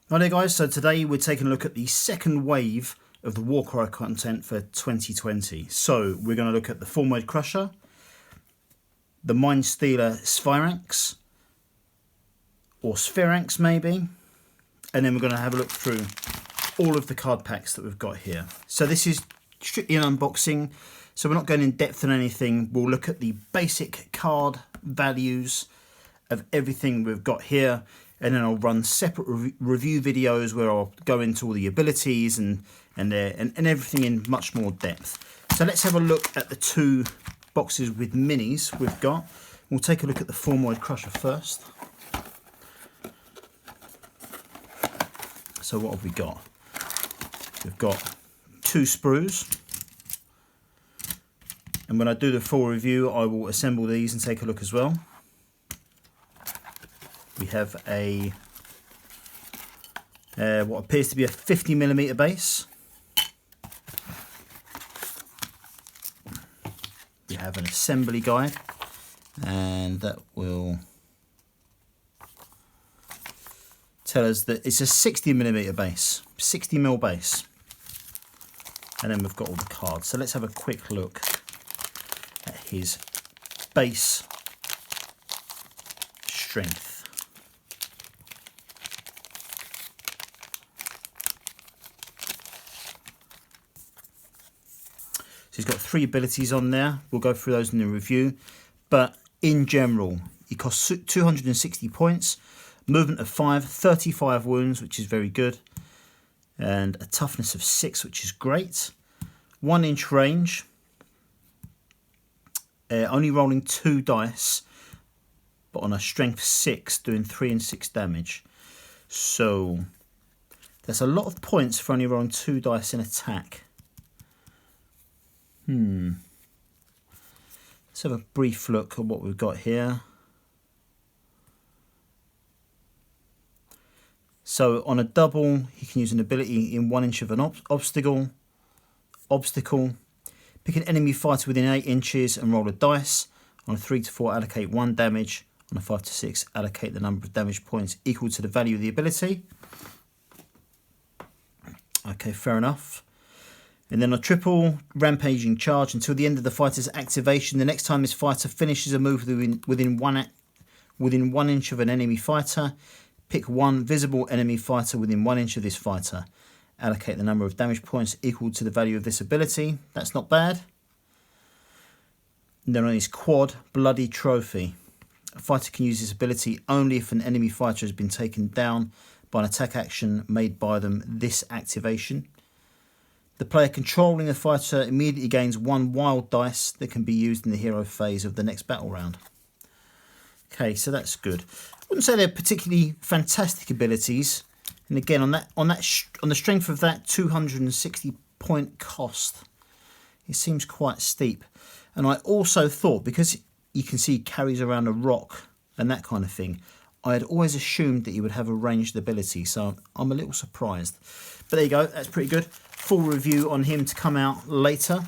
Right there guys, so today we're taking a look at the second wave of the Warcry content for 2020. So we're going to look at the Formoid Crusher, the Mindstealer Sphiranx, or Sphiranx maybe, and then we're going to have a look through all of the card packs that we've got here. So this is strictly an unboxing, so we're not going in depth on anything. We'll look at the basic card values of everything we've got here, and then I'll run separate review videos where I'll go into all the abilities and everything in much more depth. So let's have a look at the two boxes with minis we've got. We'll take a look at the Formoid Crusher first. So what have we got? We've got two sprues. And when I do the full review, I will assemble these and take a look as well. We have a what appears to be a 50mm base. We have an assembly guide, and that will tell us that it's a 60mm base, 60mm base. And then we've got all the cards. So let's have a quick look at his base strength. So he's got 3 abilities on there. We'll go through those in the review. But in general, he costs 260 points, movement of 5, 35 wounds, which is very good, and a toughness of 6, which is great. 1-inch range, only rolling 2 dice, but on a strength 6, doing 3 and 6 damage. So that's a lot of points for only rolling 2 dice in attack. Let's have a brief look at what we've got here. So on a double, he can use an ability in 1 inch of an obstacle. Pick an enemy fighter within 8 inches and roll a dice. On a 3 to 4, allocate 1 damage. On a 5 to 6, allocate the number of damage points equal to the value of the ability. Okay, fair enough. And then a triple rampaging charge until the end of the fighter's activation. The next time this fighter finishes a move within 1 inch of an enemy fighter, pick 1 visible enemy fighter within 1 inch of this fighter. Allocate the number of damage points equal to the value of this ability. That's not bad. And then on his quad, Bloody Trophy. A fighter can use this ability only if an enemy fighter has been taken down by an attack action made by them this activation. The player controlling the fighter immediately gains 1 wild dice that can be used in the hero phase of the next battle round. Okay, so that's good. I wouldn't say they're particularly fantastic abilities. And again, on the strength of that 260 point cost, it seems quite steep. And I also thought, because you can see he carries around a rock and that kind of thing, I had always assumed that he would have a ranged ability, so I'm a little surprised. But there you go, that's pretty good. Full review on him to come out later.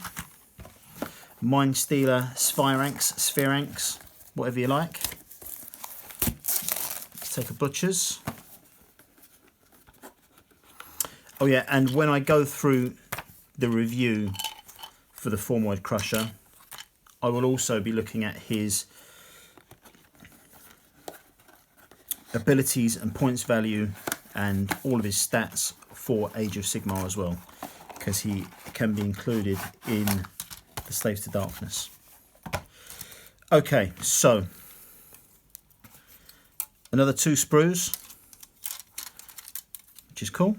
Mindstealer Sphiranx, whatever you like. Let's take a butcher's. Oh yeah, and when I go through the review for the Formoid Crusher, I will also be looking at his abilities and points value and all of his stats for Age of Sigmar as well, because he can be included in the Slaves to Darkness. Okay, so another 2 sprues, which is cool.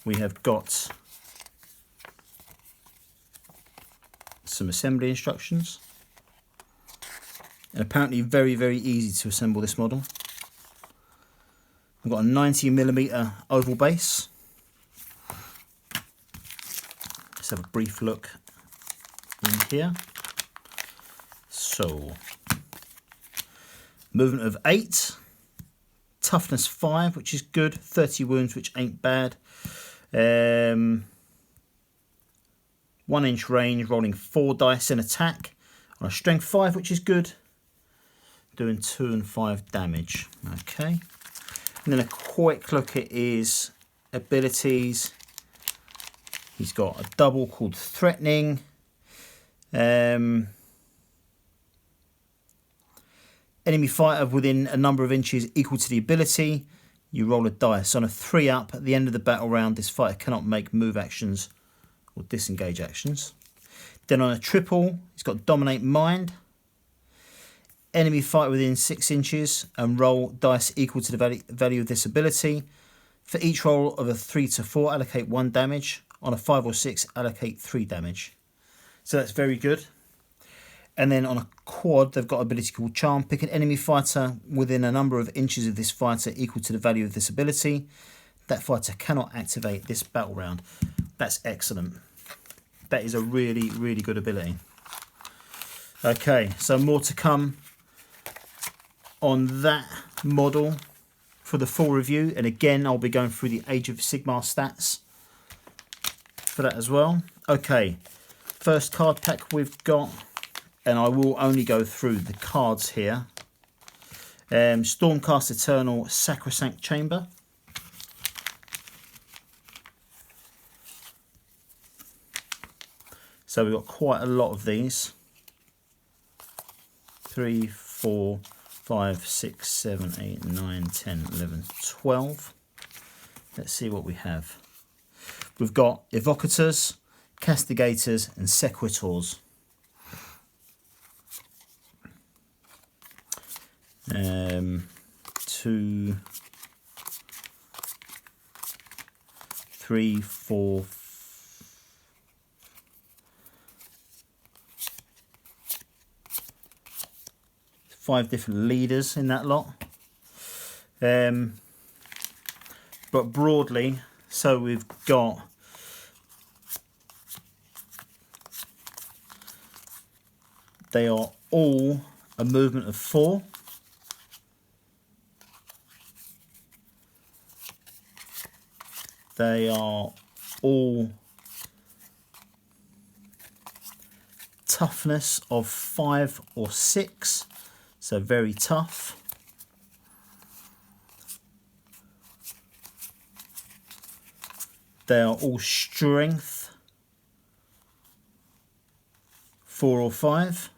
We have got some assembly instructions, and apparently very, very easy to assemble this model. We've got a 90mm oval base. Let's have a brief look in here. So, movement of 8, toughness 5, which is good, 30 wounds, which ain't bad. 1 inch range, rolling 4 dice in attack. On a strength 5, which is good, doing 2 and 5 damage. Okay. And then a quick look at his abilities. He's got a double called Threatening. Enemy fighter within a number of inches equal to the ability. You roll a dice. On a 3-up, at the end of the battle round, this fighter cannot make move actions or disengage actions. Then on a triple, he's got Dominate Mind. Enemy fighter within 6 inches and roll dice equal to the value of this ability. For each roll of a 3 to 4, allocate 1 damage. On a 5 or 6, allocate 3 damage. So that's very good. And then on a quad, they've got an ability called Charm. Pick an enemy fighter within a number of inches of this fighter equal to the value of this ability. That fighter cannot activate this battle round. That's excellent. That is a really, really good ability. Okay, so more to come on that model for the full review. And again, I'll be going through the Age of Sigmar stats for that as well. Okay, first card pack we've got, and I will only go through the cards here. Stormcast Eternal Sacrosanct Chamber. So we've got quite a lot of these. 3, 4, 5, 6, 7, 8, 9, 10, 11, 12. Let's see what we have. We've got Evocators, Castigators and Sequitors. 2, 3, 4, 5 different leaders in that lot. But broadly, so we've got they are all a movement of 4. They are all toughness of 5 or 6, so very tough. They are all strength 4 or 5,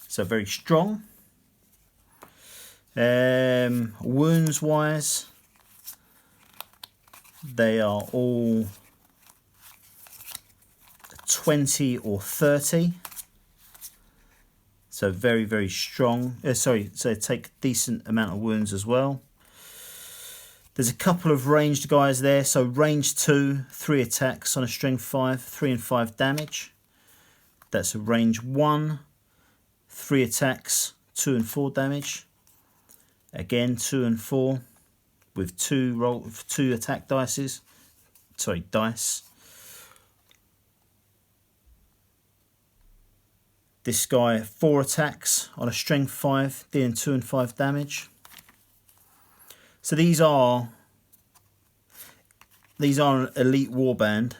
so very strong. Wounds wise, they are all 20 or 30, so very, very strong. So take a decent amount of wounds as well. There's a couple of ranged guys there. So range 2, 3 attacks on a strength 5, 3 and 5 damage. That's a range 1, 3 attacks, 2 and 4 damage. Again, 2 and 4 with 2 attack dice. This guy 4 attacks on a strength 5, dealing 2 and 5 damage. So these are an elite warband.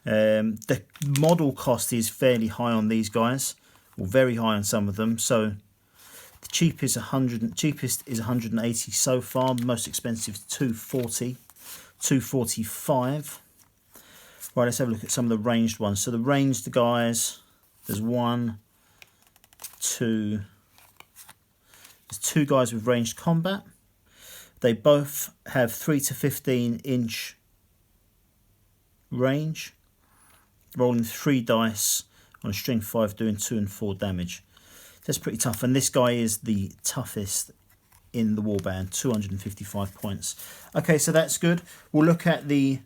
The model cost is fairly high on these guys, or very high on some of them. So the cheapest is 180 so far. Most expensive is 240, 245. Right, let's have a look at some of the ranged ones. So the ranged guys, there's 1, 2. There's 2 guys with ranged combat. They both have 3 to 15 inch range, rolling 3 dice on a string 5, doing 2 and 4 damage. That's pretty tough, and this guy is the toughest in the warband, 255 points. Okay, so that's good. We'll look at their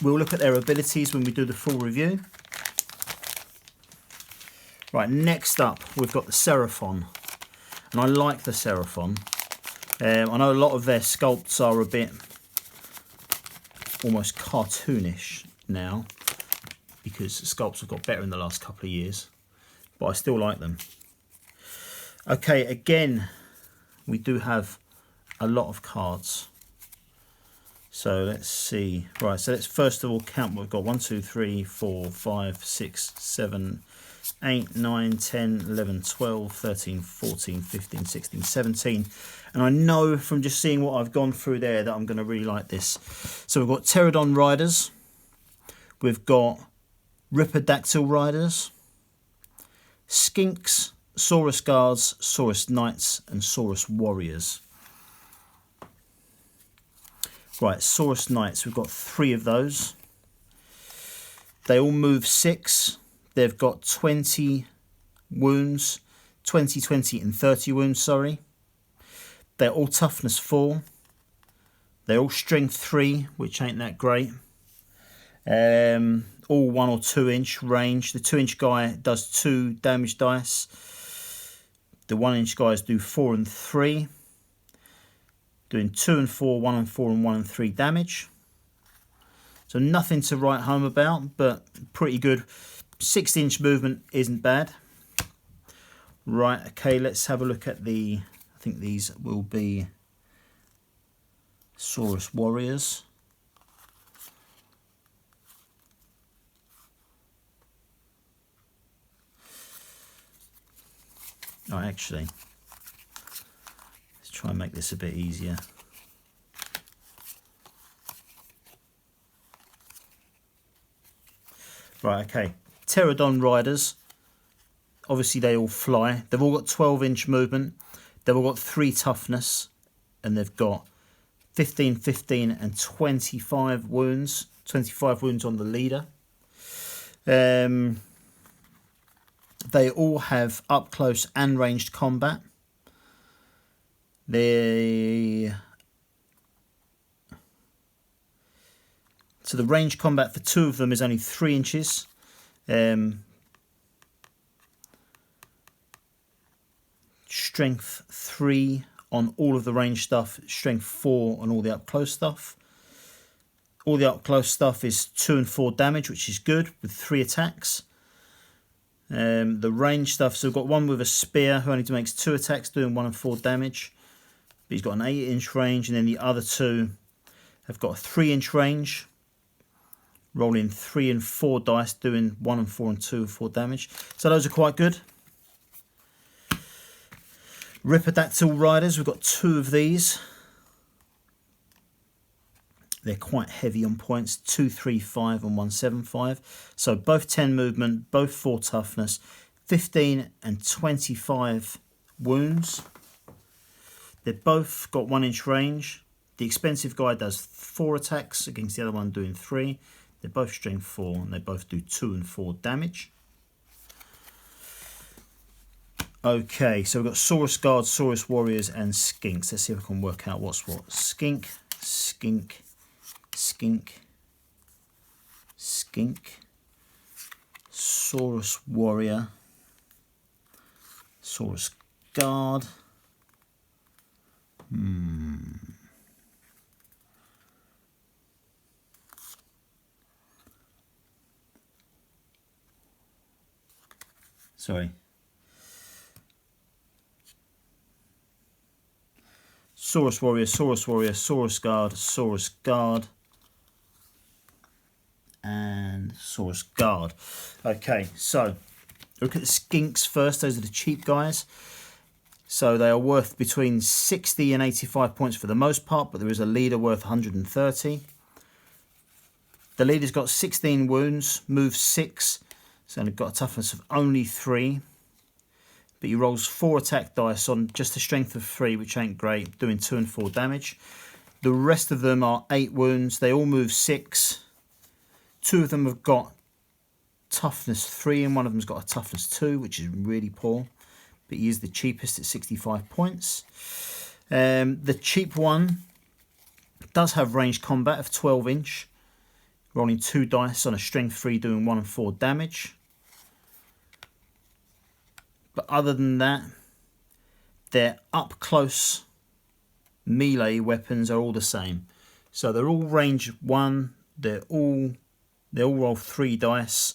abilities when we do the full review. Right, next up we've got the Seraphon, and I like the Seraphon. I know a lot of their sculpts are a bit almost cartoonish now, because sculpts have got better in the last couple of years, but I still like them. Okay, again, we do have a lot of cards. So let's see. Right, so let's first of all count what we've got. 1, 2, 3, 4, 5, 6, 7, 8, 9, 10, 11, 12, 13, 14, 15, 16, 17. And I know from just seeing what I've gone through there that I'm going to really like this. So we've got Pterodon Riders. We've got Ripidactyl Riders. Skinks, Soros Guards, Soros Knights and Soros Warriors. Right, Soros Knights, we've got 3 of those. They all move 6. They've got 20 wounds, 20, 20 and 30 wounds, sorry. They're all toughness 4. They're all strength 3, which ain't that great. All 1 or 2 inch range. The 2 inch guy does 2 damage dice. The 1 inch guys do 4 and 3. Doing 2 and 4, 1 and 4 and 1 and 3 damage. So nothing to write home about, but pretty good. 6-inch movement isn't bad. Right, okay, let's have a look at the, I think these will be Soros Warriors. Oh, actually, let's try and make this a bit easier. Right, okay. Pterodon Riders. Obviously, they all fly. They've all got 12-inch movement. They've all got 3 toughness. And they've got 15, 15 and 25 wounds. 25 wounds on the leader. They all have up close and ranged combat. So the range combat for 2 of them is only 3 inches. Strength 3 on all of the range stuff. Strength 4 on all the up close stuff. All the up close stuff is 2 and 4 damage, which is good, with 3 attacks. The range stuff, so we've got one with a spear who only makes 2 attacks, doing 1 and 4 damage. But he's got an 8-inch range, and then the other 2 have got a 3-inch range. Rolling 3 and 4 dice, doing 1 and 4 and 2 and 4 damage. So those are quite good. Ripidactyl Riders, we've got 2 of these. They're quite heavy on points, 235 and 175. So both 10 movement, both 4 toughness, 15 and 25 wounds. They've both got 1-inch range. The expensive guy does 4 attacks against the other one doing 3. They're both strength 4 and they both do 2 and 4 damage. Okay, so we've got Soros Guard, Soros Warriors and Skinks. Let's see if I can work out what's what. Skink, Skink, Skink, Skink, Soros Warrior, Soros Guard. Sorry. Soros Warrior, Soros Warrior, Soros Guard, Soros Guard, and Soros Guard. Okay, so look at the Skinks first. Those are the cheap guys. So they are worth between 60 and 85 points for the most part, but there is a leader worth 130. The leader's got 16 wounds, moves 6, so they've got a toughness of only 3. But he rolls 4 attack dice on just a strength of 3, which ain't great, doing 2 and 4 damage. The rest of them are 8 wounds. They all move 6. 2 of them have got toughness 3 and one of them's got a toughness 2, which is really poor. But he is the cheapest at 65 points. The cheap one does have ranged combat of 12-inch. Rolling 2 dice on a strength 3, doing 1 and 4 damage. But other than that, their up close melee weapons are all the same. So they're all range 1. They all roll 3 dice,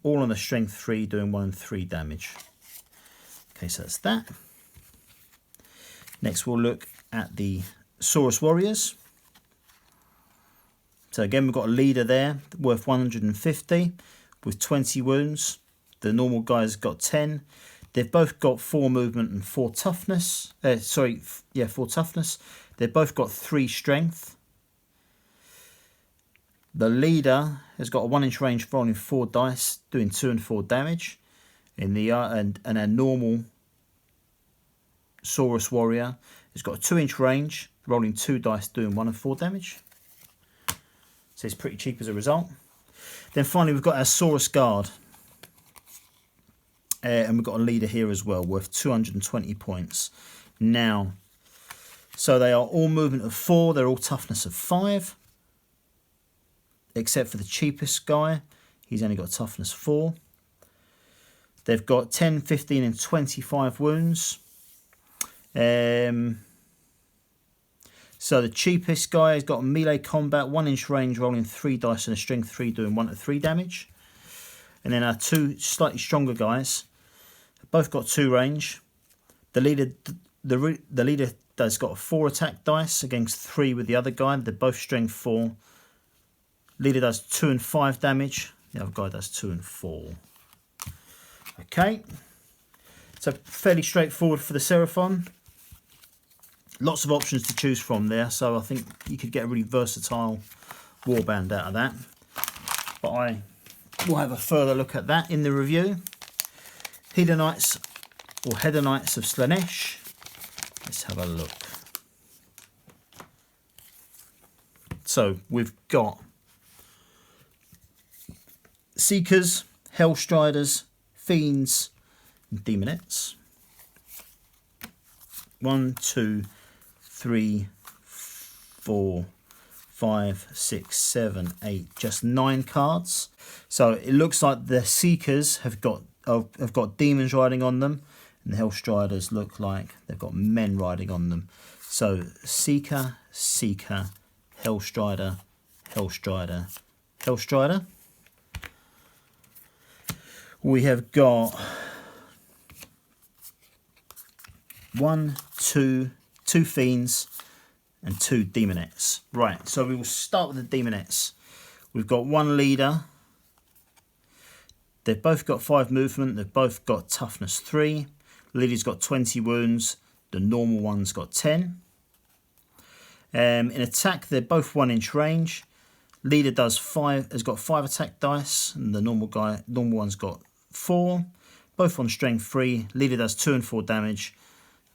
all on a strength 3, doing 1 and 3 damage. Okay, so that's that. Next, we'll look at the Soros Warriors. So again, we've got a leader there worth 150 with 20 wounds, The normal guy's got 10. They've both got 4 movement and 4 toughness. 4 toughness. They've both got 3 strength. The leader has got a 1-inch range, rolling 4 dice, doing 2 and 4 damage. In the and a normal Soros warrior has got a 2-inch range, rolling 2 dice, doing 1 and 4 damage. So it's pretty cheap as a result. Then finally we've got our Soros Guard. And we've got a leader here as well, worth 220 points. Now, so they are all movement of 4, they're all toughness of 5. Except for the cheapest guy, he's only got toughness 4. They've got 10, 15 and 25 wounds. So the cheapest guy has got melee combat, 1-inch range, rolling 3 dice and a strength 3, doing 1 to 3 damage. And then our 2 slightly stronger guys, both got 2 range. The leader has got 4 attack dice against 3 with the other guy. They're both strength 4. Leader does 2 and 5 damage. The other guy does 2 and 4. Okay. So fairly straightforward for the Seraphon. Lots of options to choose from there. So I think you could get a really versatile warband out of that. But I will have a further look at that in the review. Hedonites or Hedonites of Slaanesh. Let's have a look. So we've got Seekers, Hellstriders, Fiends, and Demonettes. 1, 2, 3, 4, 5, 6, 7, 8, just 9 cards. So it looks like the Seekers have got demons riding on them, and the Hellstriders look like they've got men riding on them. So Seeker, Seeker, Hellstrider, Hellstrider, Hellstrider. We have got 2 Fiends and 2 Demonettes. Right, so we will start with the Demonettes. We've got 1 leader. They've both got 5 movement. They've both got toughness 3. The leader's got 20 wounds. The normal one's got 10. In attack, they're both 1-inch range. Leader has got 5 attack dice, and the normal one's got 4. Both on strength 3. Leader does 2 and 4 damage.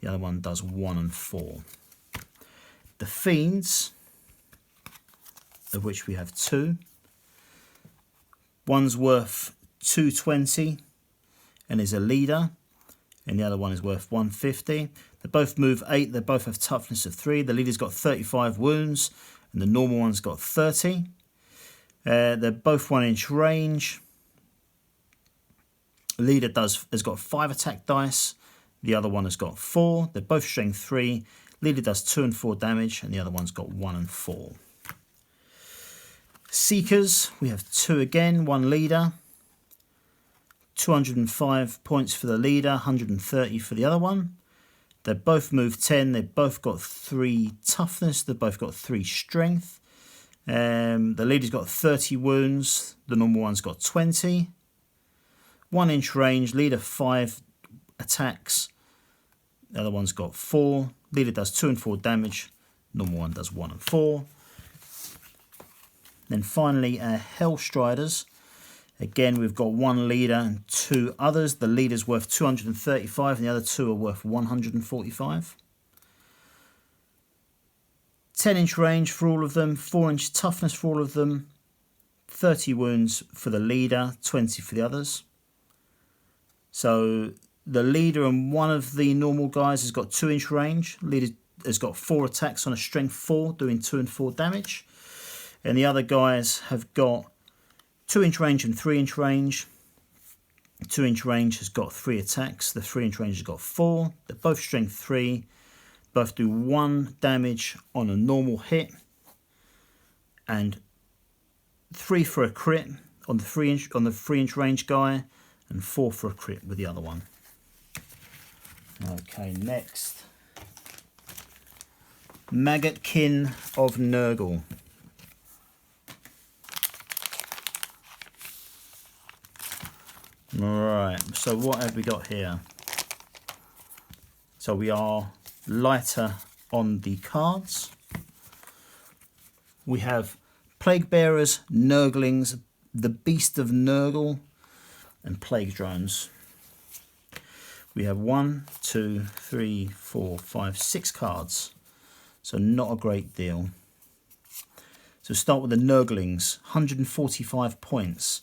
The other one does 1 and 4. The Fiends, of which we have 2. One's worth 220 and is a leader, and the other one is worth 150. They both move 8. They both have toughness of 3. The leader's got 35 wounds, and the normal one's got 30. They're both 1-inch range. Leader has got 5 attack dice. The other one has got 4. They're both strength 3. Leader does 2 and 4 damage, and the other one's got 1 and 4. Seekers, we have 2 again, 1 leader. 205 points for the leader, 130 for the other one. They both move 10. They've both got 3 toughness. They've both got 3 strength. The leader's got 30 wounds. The normal one's got 20. 1-inch range. Leader 5 attacks. The other one's got 4. Leader does 2 and 4 damage. Normal one does 1 and 4. Then finally, Hellstriders. Again, we've got 1 leader and 2 others. The leader's worth 235 and the other 2 are worth 145. 10-inch range for all of them. 4-inch toughness for all of them. 30 wounds for the leader, 20 for the others. So the leader and one of the normal guys has got 2-inch range. Leader has got 4 attacks on a strength 4, doing 2 and 4 damage. And the other guys have got 2-inch range and 3-inch range. 2-inch range has got 3 attacks. The 3-inch range has got 4. They're both strength 3. Both do 1 damage on a normal hit. And 3 for a crit on the 3-inch range guy. And 4 for a crit with the other one. Okay, next. Maggotkin of Nurgle. Right, so what have we got here? So we are lighter on the cards. We have Plague Bearers, Nurglings, the Beast of Nurgle, and Plague Drones. We have 1, 2, 3, 4, 5, 6 cards. So not a great deal. So start with the Nurglings, 145 points.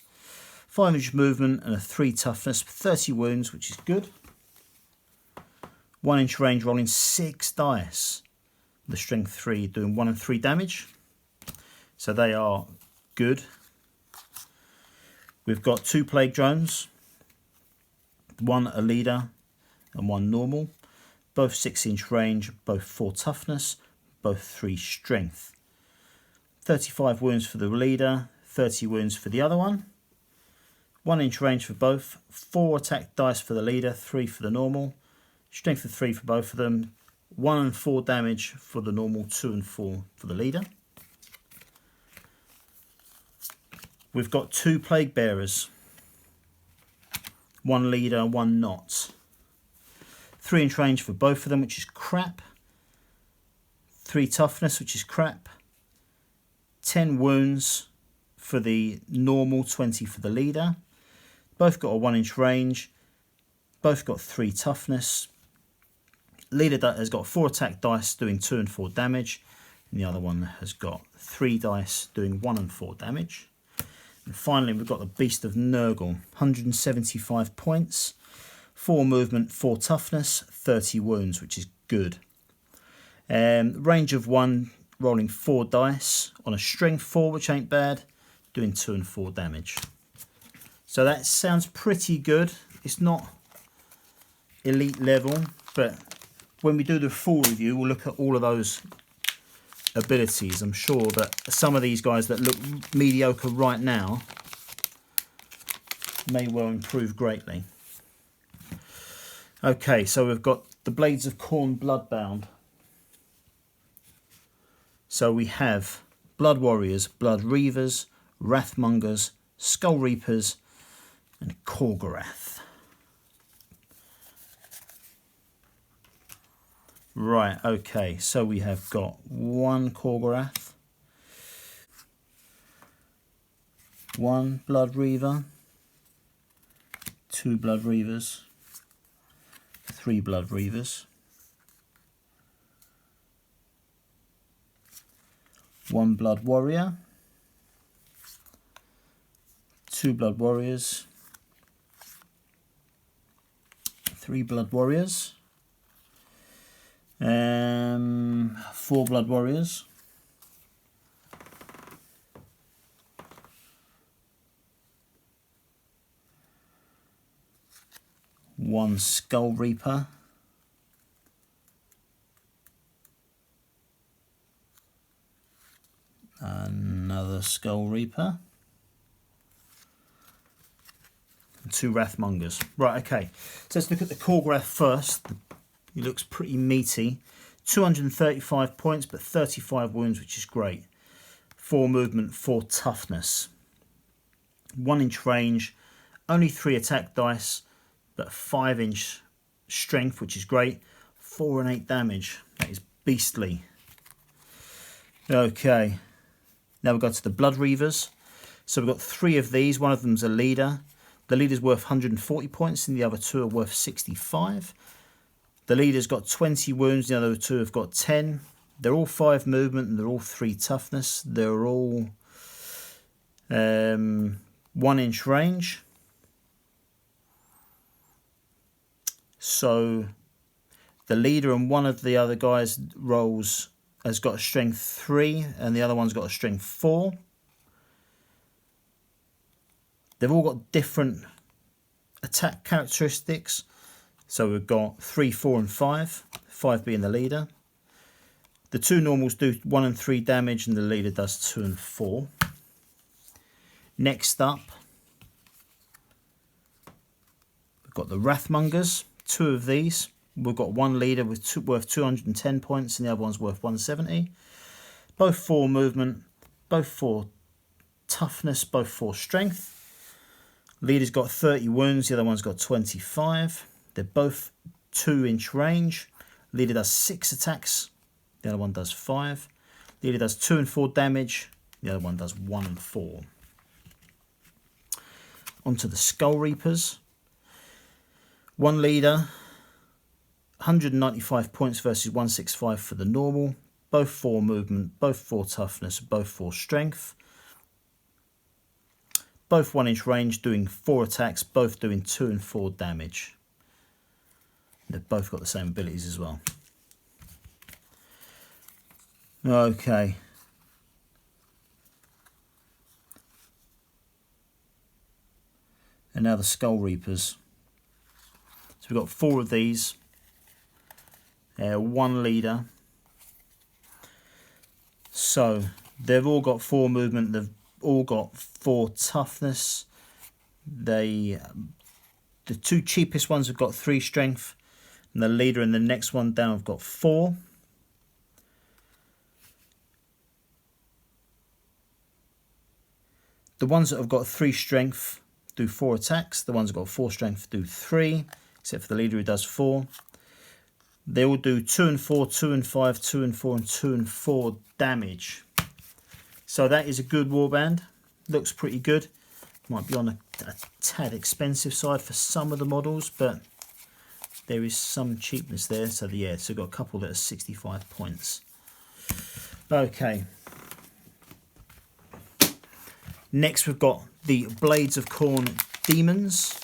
5 inch movement and a 3 toughness, 30 wounds, which is good. 1 inch range, rolling 6 dice. The strength 3, doing 1 and 3 damage. So they are good. We've got 2 Plague Drones, 1 a leader and 1 normal. Both 6 inch range, both 4 toughness, both 3 strength. 35 wounds for the leader, 30 wounds for the other one. 1 inch range for both, 4 attack dice for the leader, 3 for the normal. Strength of 3 for both of them, 1 and 4 damage for the normal, 2 and 4 for the leader. We've got 2 Plague Bearers, 1 leader and 1 not. 3 inch range for both of them, which is crap. 3 toughness, which is crap. 10 wounds for the normal, 20 for the leader. Both got a 1 inch range. Both got 3 toughness. Leader has got 4 attack dice doing 2 and 4 damage. And the other one has got 3 dice doing 1 and 4 damage. And finally we've got the Beast of Nurgle, 175 points. 4 movement, 4 toughness, 30 wounds, which is good. Range of 1, rolling 4 dice on a strength 4, which ain't bad, doing 2 and 4 damage. So that sounds pretty good. It's not elite level, but when we do the full review, we'll look at all of those abilities. I'm sure that some of these guys that look mediocre right now may well improve greatly. Okay, so we've got the Blades of Khorne Bloodbound. So we have Blood Warriors, Blood Reavers, Wrathmongers, Skull Reapers, and Korgorath. Right, okay, so we have got 1 Korgorath, 1 Blood Reaver, 2 Blood Reavers, 3 Blood Reavers, 1 Blood Warrior, 2 Blood Warriors, 3 Blood Warriors, 4 Blood Warriors, 1 Skull Reaper, another Skull Reaper, and 2 Wrathmongers. Right, okay, so let's look at the Korgorath first. He looks pretty meaty. 235 points, but 35 wounds, which is great. 4 movement, 4 toughness. 1 inch range, only 3 attack dice, but 5 inch strength, which is great. 4 and 8 damage. That is beastly. Okay, now we go to the Blood Reavers. So we've got 3 of these. One of them's a leader. The leader's worth 140 points, and the other 2 are worth 65. The leader's got 20 wounds, the other 2 have got 10. They're all 5 movement and they're all 3 toughness. They're all 1 inch range. So the leader and one of the other guys rolls has got a strength 3 and the other one's got a strength 4. They've all got different attack characteristics. So we've got 3, 4 and 5, 5 being the leader. The 2 normals do 1 and 3 damage and the leader does 2 and 4. Next up, we've got the Wrathmongers, 2 of these. We've got 1 leader with worth 210 points and the other one's worth 170. Both 4 movement, both 4 toughness, both 4 strength. Leader's got 30 wounds, the other one's got 25. They're both 2-inch range. Leader does 6 attacks, the other one does 5. Leader does 2 and 4 damage, the other one does 1 and 4. Onto the Skull Reapers. One leader, 195 points versus 165 for the normal. Both 4 movement, both 4 toughness, both 4 strength. Both 1-inch range, doing 4 attacks, both doing 2 and 4 damage. They've both got the same abilities as well. Okay. And now the Skull Reapers. So we've got 4 of these. 1 leader. So they've all got 4 movement. They've all got 4 toughness. The 2 cheapest ones have got 3 strength. And the leader and the next one down have got 4. The ones that have got 3 strength do 4 attacks. The ones that got 4 strength do 3, except for the leader who does 4. They all do 2 and 4, 2 and 5, 2 and 4, and 2 and 4 damage. So that is a good warband. Looks pretty good. Might be on a tad expensive side for some of the models, but there is some cheapness there. So yeah, so we've got a couple that are 65 points. Okay. Next we've got the Blades of Khorne Demons.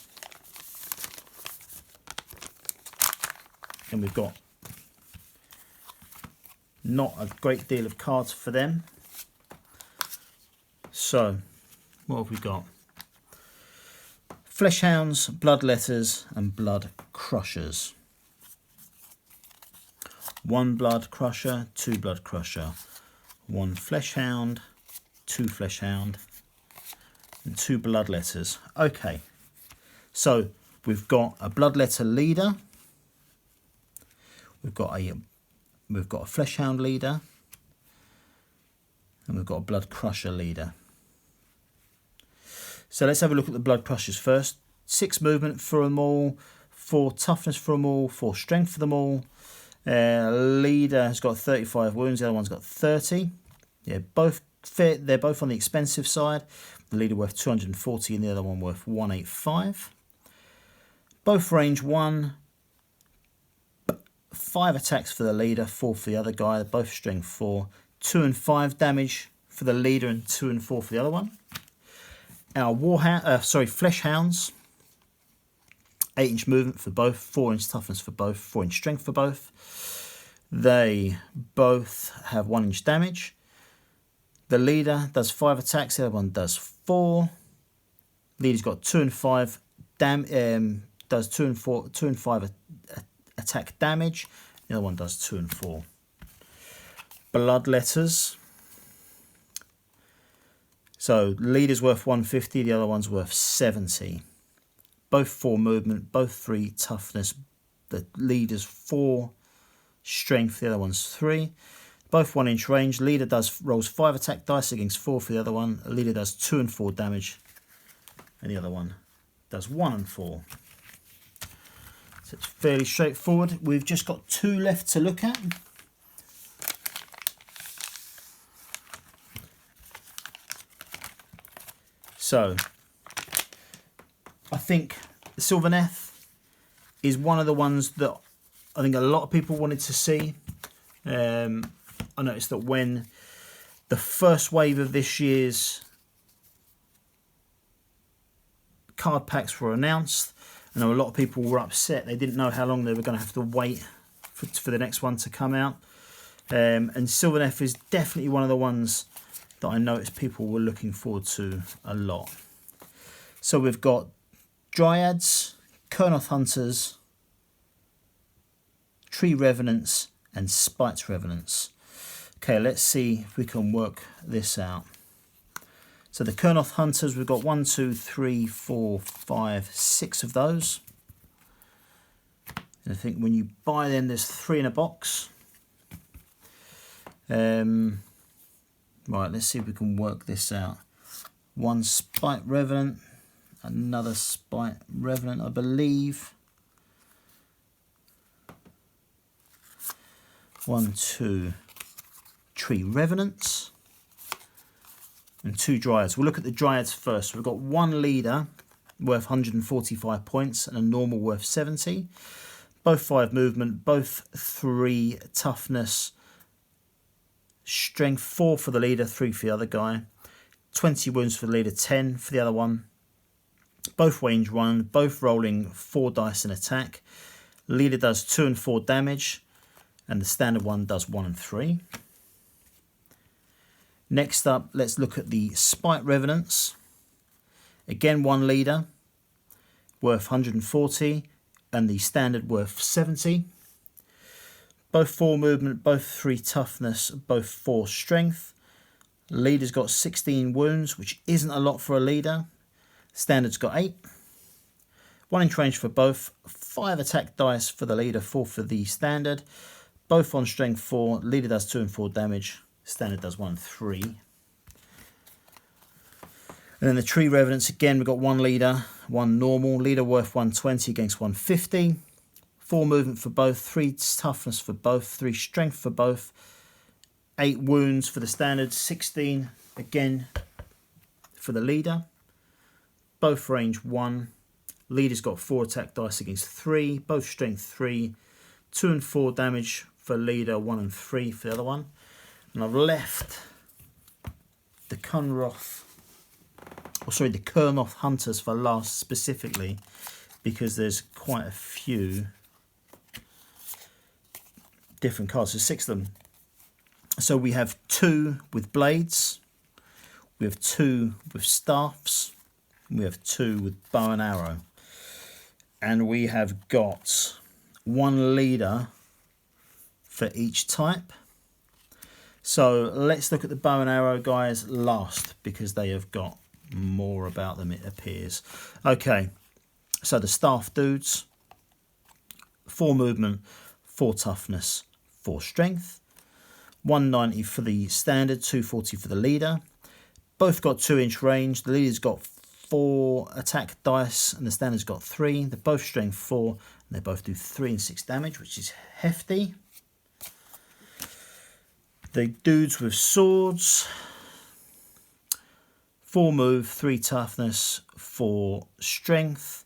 And we've got not a great deal of cards for them. So, what have we got? Fleshhounds, Bloodletters, and Blood Crushers. 1 Blood Crusher, 2 Blood Crusher, 1 Fleshhound, 2 Fleshhound, and 2 Bloodletters. Okay, so we've got a Bloodletter leader. We've got a Fleshhound leader, and we've got a Blood Crusher leader. So let's have a look at the Blood Crushers first. 6 movement for them all, 4 toughness for them all, 4 strength for them all. Leader has got 35 wounds, the other one's got 30. Yeah, both fit. They're both on the expensive side. The leader worth 240 and the other one worth 185. Both range 1. 5 attacks for the leader, 4 for the other guy. They're both strength 4. 2 and 5 damage for the leader and 2 and 4 for the other one. Our Fleshhounds, 8-inch movement for both, 4-inch toughness for both, 4-inch strength for both. They both have 1-inch damage. The leader does 5 attacks, the other one does 4. Leader's got 2 and 5 does 2 and 5 attack damage. The other one does 2 and 4. Bloodletters. So leader's worth 150, the other one's worth 70. Both 4 movement, both 3 toughness. The leader's 4 strength, the other one's 3. Both 1-inch range. Leader rolls 5 attack dice against 4 for the other one. The leader does 2 and 4 damage, and the other one does 1 and 4. So it's fairly straightforward. We've just got 2 left to look at. So I think the Sylvaneth is one of the ones that I think a lot of people wanted to see. I noticed that when the first wave of this year's card packs were announced, I know a lot of people were upset. They didn't know how long they were going to have to wait for the next one to come out. And Sylvaneth is definitely one of the ones that I noticed people were looking forward to a lot. So we've got Dryads, Kurnoth Hunters, Tree Revenants, and Spite Revenants. Okay, let's see if we can work this out. So the Kurnoth Hunters, we've got 1, 2, 3, 4, 5, 6 of those. And I think when you buy them, there's 3 in a box. Right, let's see if we can work this out. 1 Spite Revenant. another Spite Revenant, I believe. 1, 2, 3 Revenants. And 2 Dryads. We'll look at the Dryads first. We've got 1 leader worth 145 points and a normal worth 70. Both 5 movement, both 3 toughness, strength 4 for the leader, 3 for the other guy. 20 wounds for the leader, 10 for the other one. Both range 1, both rolling 4 dice in attack. Leader does 2 and 4 damage, and the standard one does 1 and 3. Next up, let's look at the Spite Revenants. Again, 1 leader, worth 140, and the standard worth 70. Both 4 movement, both 3 toughness, both 4 strength. Leader's got 16 wounds, which isn't a lot for a leader. Standard's got 8. 1 inch range for both. 5 attack dice for the leader, 4 for the standard. Both on strength 4. Leader does 2 and 4 damage. Standard does 1 and 3. And then the Tree Revenants, again, we've got 1 leader, 1 normal. Leader worth 120 against 150. 4 movement for both, 3 toughness for both, 3 strength for both. 8 wounds for the standard, 16 again for the leader. Both range 1. Leader's got 4 attack dice against 3, both strength 3. 2 and 4 damage for leader, 1 and 3 for the other one. And I've left the the Kurnoth Hunters for last specifically because there's quite a few different cards. There's 6 of them. So we have 2 with blades, we have 2 with staffs, we have 2 with bow and arrow, and we have got 1 leader for each type. So let's look at the bow and arrow guys last because they have got more about them, it appears. Okay, so the staff dudes, 4 movement, 4 toughness, 4 strength, 190 for the standard, 240 for the leader. Both got 2 inch range. The leader's got 4 attack dice and the standard's got 3. They're both strength 4 and they both do 3 and 6 damage, which is hefty. The dudes with swords, 4 move, 3 toughness, 4 strength,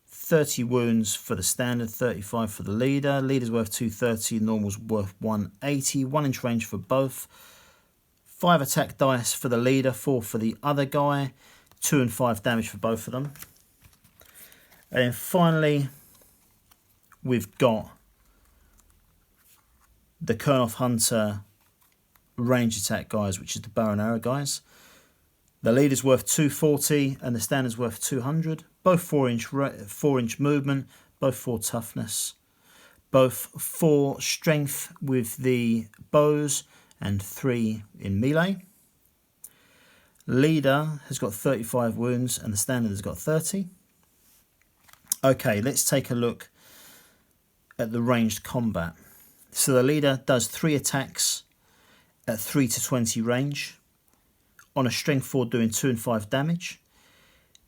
30 wounds for the standard, 35 for the leader. Leader's worth 230, normal's worth 180, 1 inch range for both. 5 attack dice for the leader, 4 for the other guy, 2 and 5 damage for both of them. And then finally, we've got the Kurnoth Hunter range attack guys, which is the bow and arrow guys. The leader's worth 240 and the standard's worth 200. Both 4 inch movement, both 4 toughness, both 4 strength with the bows and 3 in melee. Leader has got 35 wounds and the standard has got 30. Okay, let's take a look at the ranged combat. So the leader does 3 attacks at 3 to 20 range. On a strength 4 doing 2 and 5 damage.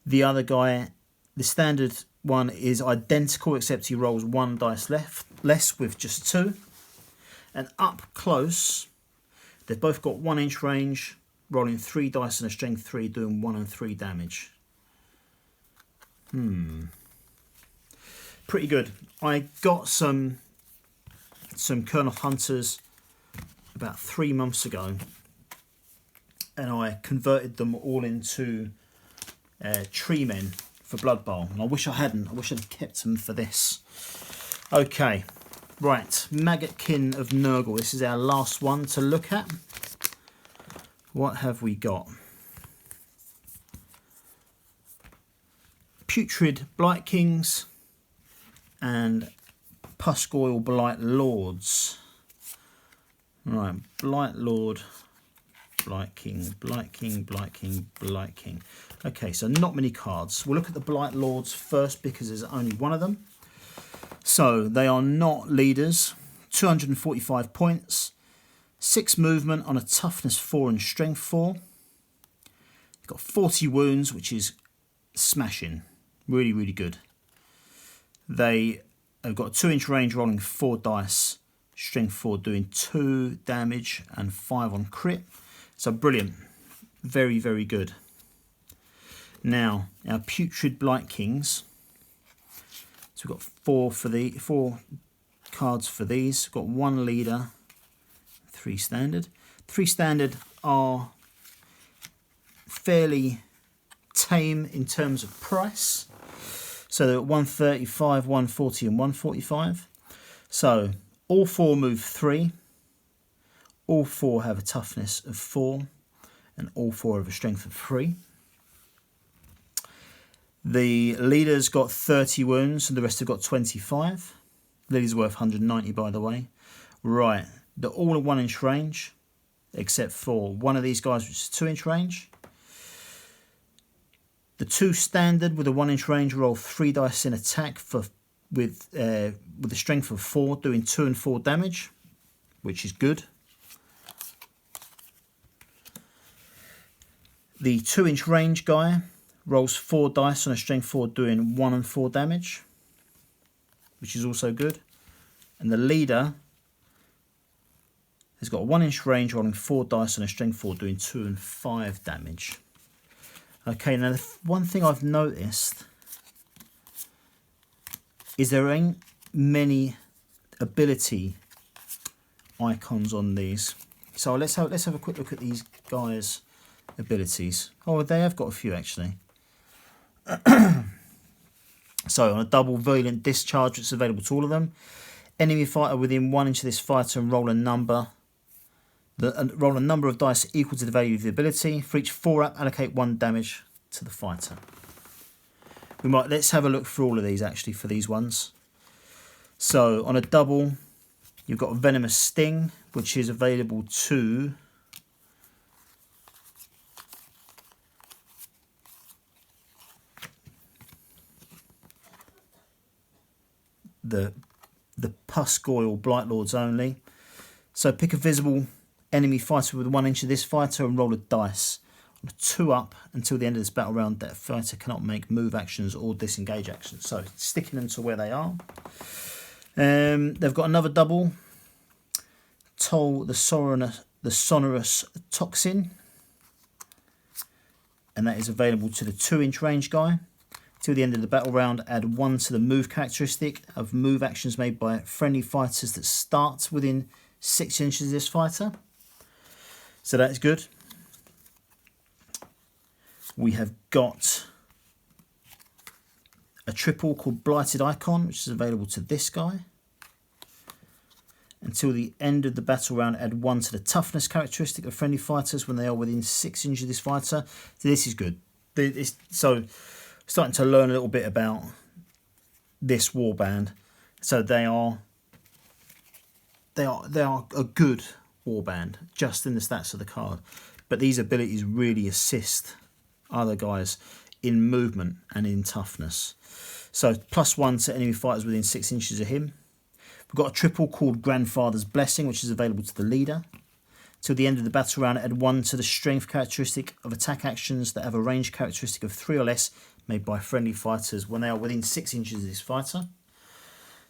The other guy, the standard one is identical except he rolls 1 dice less with just 2. And up close, they've both got 1 inch range, rolling 3 dice and a strength 3 doing 1 and 3 damage. Pretty good. I got some Kurnoth Hunters about 3 months ago. And I converted them all into tree men for Blood Bowl. And I wish I hadn't. I wish I'd kept them for this. Okay, right. Maggotkin of Nurgle. This is our last one to look at. What have we got? Putrid Blight Kings and Pusgoyle Blight Lords. Right, Blight Lord, Blight King, Blight King, Blight King, Blight King. Okay, so not many cards. We'll look at the Blight Lords first because there's only one of them. So they are not leaders. 245 points. 6 movement on a toughness 4 and strength 4. They've got 40 wounds, which is smashing. Really, really good. They have got a 2-inch range, rolling 4 dice, strength 4, doing 2 damage and 5 on crit. So brilliant. Very, very good. Now, our Putrid Blight Kings. So we've got 4 cards for these. We've got 1 leader, 3 standard. 3 standard are fairly tame in terms of price. So they're at 135, 140 and 145. So all 4 move 3. All 4 have a toughness of 4. And all 4 have a strength of 3. The leader's got 30 wounds and the rest have got 25. The leader's worth 190, by the way. Right, they're all at 1-inch range, except for one of these guys, which is 2-inch range. The 2 standard with a 1-inch range roll 3 dice in attack with a strength of 4, doing 2 and 4 damage, which is good. The 2-inch range guy rolls 4 dice on a strength 4, doing 1 and 4 damage, which is also good. And the leader has got a 1-inch range, rolling 4 dice on a strength 4, doing 2 and 5 damage. Okay, now the one thing I've noticed is there ain't many ability icons on these. So let's have a quick look at these guys' abilities. Oh, they have got a few actually. So on a double virulent discharge, it's available to all of them. Enemy fighter within 1 inch of this fighter and roll a number. Roll a number of dice equal to the value of the ability. For each 4-up, allocate 1 damage to the fighter. Let's have a look through all of these actually for these ones. So on a double, you've got a venomous sting, which is available to the Pusgoyle Blight Lords only. So pick a visible enemy fighter with 1 inch of this fighter and roll a dice. On a 2-up until the end of this battle round, that fighter cannot make move actions or disengage actions. So sticking them to where they are. They've got another double. Toll the Sonorous Toxin. And that is available to the 2-inch range guy. Till the end of the battle round, add 1 to the move characteristic of move actions made by friendly fighters that start within 6 inches of this fighter. So that's good. We have got a triple called Blighted Icon, which is available to this guy. Until the end of the battle round, add 1 to the toughness characteristic of friendly fighters when they are within 6 inches of this fighter. So this is good. So starting to learn a little bit about this warband. So they are a good warband just in the stats of the card, but these abilities really assist other guys in movement and in toughness. So +1 to enemy fighters within 6 inches of him. We've got a triple called Grandfather's Blessing, which is available to the leader. Till the end of the battle round, add 1 to the strength characteristic of attack actions that have a range characteristic of 3 or less made by friendly fighters when they are within 6 inches of this fighter.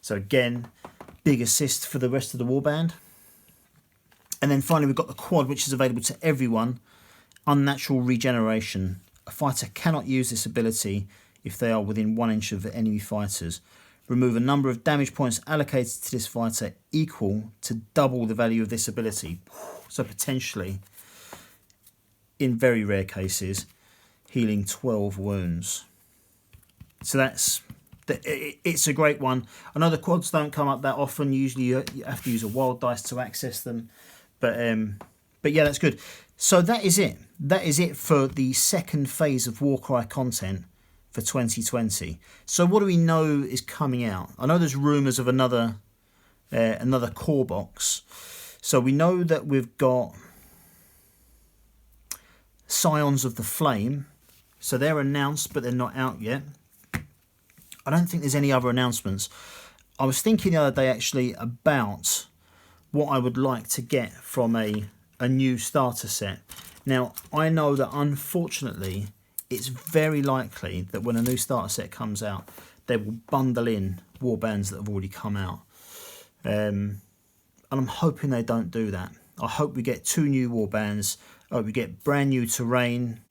So again, big assist for the rest of the warband. And then finally we've got the quad, which is available to everyone. Unnatural Regeneration. A fighter cannot use this ability if they are within 1 inch of enemy fighters. Remove a number of damage points allocated to this fighter equal to double the value of this ability. So potentially, in very rare cases, healing 12 wounds. So it's a great one. I know the quads don't come up that often. Usually you have to use a wild dice to access them. But yeah, that's good. So that is it. That is it for the second phase of Warcry content for 2020. So what do we know is coming out? I know there's rumours of another core box. So we know that we've got Scions of the Flame. So they're announced, but they're not out yet. I don't think there's any other announcements. I was thinking the other day actually about what I would like to get from a new starter set. Now, I know that unfortunately it's very likely that when a new starter set comes out, they will bundle in warbands that have already come out. And I'm hoping they don't do that. I hope we get 2 new warbands. I hope we get brand new terrain.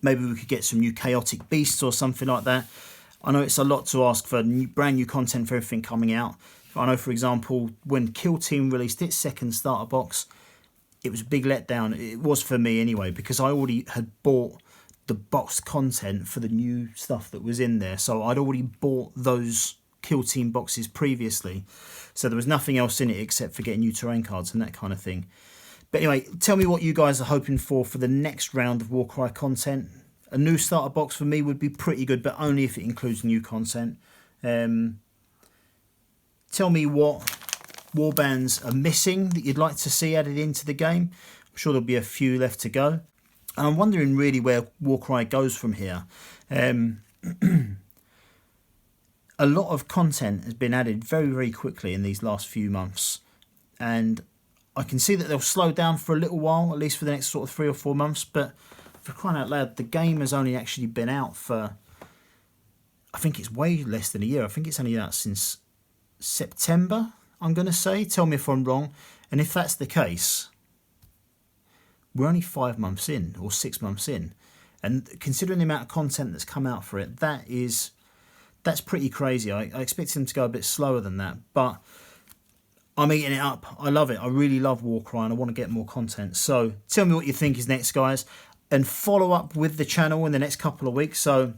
Maybe we could get some new chaotic beasts or something like that. I know it's a lot to ask for brand new content for everything coming out. I know, for example, when Kill Team released its second starter box, it was a big letdown. It was for me anyway, because I already had bought the boxed content for the new stuff that was in there. So I'd already bought those Kill Team boxes previously. So there was nothing else in it except for getting new terrain cards and that kind of thing. But anyway, tell me what you guys are hoping for the next round of Warcry content. A new starter box for me would be pretty good, but only if it includes new content. Tell me what warbands are missing that you'd like to see added into the game. I'm sure there'll be a few left to go. And I'm wondering really where Warcry goes from here. A lot of content has been added very, very quickly in these last few months. And I can see that they'll slow down for a little while, at least for the next sort of 3 or 4 months. But for crying out loud, the game has only actually been out for, I think it's way less than a year. I think it's only out since September, I'm going to say. Tell me if I'm wrong. And if that's the case, we're only 5 months in or 6 months in. And considering the amount of content that's come out for it, that's pretty crazy. I expected them to go a bit slower than that, but I'm eating it up. I love it. I really love Warcry and I want to get more content. So tell me what you think is next, guys. And follow up with the channel in the next couple of weeks. So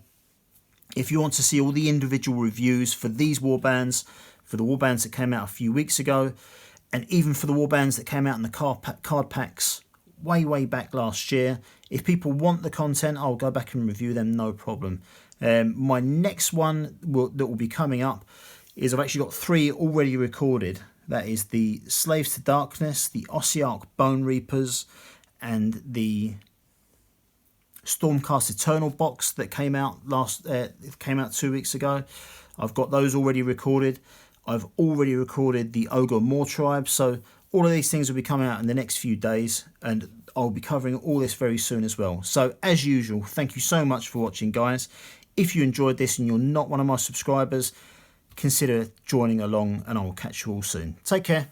if you want to see all the individual reviews for these warbands, for the warbands that came out a few weeks ago, and even for the warbands that came out in the card packs way back last year, if people want the content, I'll go back and review them, no problem. My next one that will be coming up is I've actually got 3 already recorded. That is the Slaves to Darkness, the Ossiarch Bone Reapers, and the Stormcast Eternal box that came out 2 weeks ago. I've got those already recorded. I've already recorded the Ogre Moor Tribe. So all of these things will be coming out in the next few days, and I'll be covering all this very soon as well. So as usual, thank you so much for watching, guys. If you enjoyed this and you're not one of my subscribers, consider joining along, and I will catch you all soon. Take care.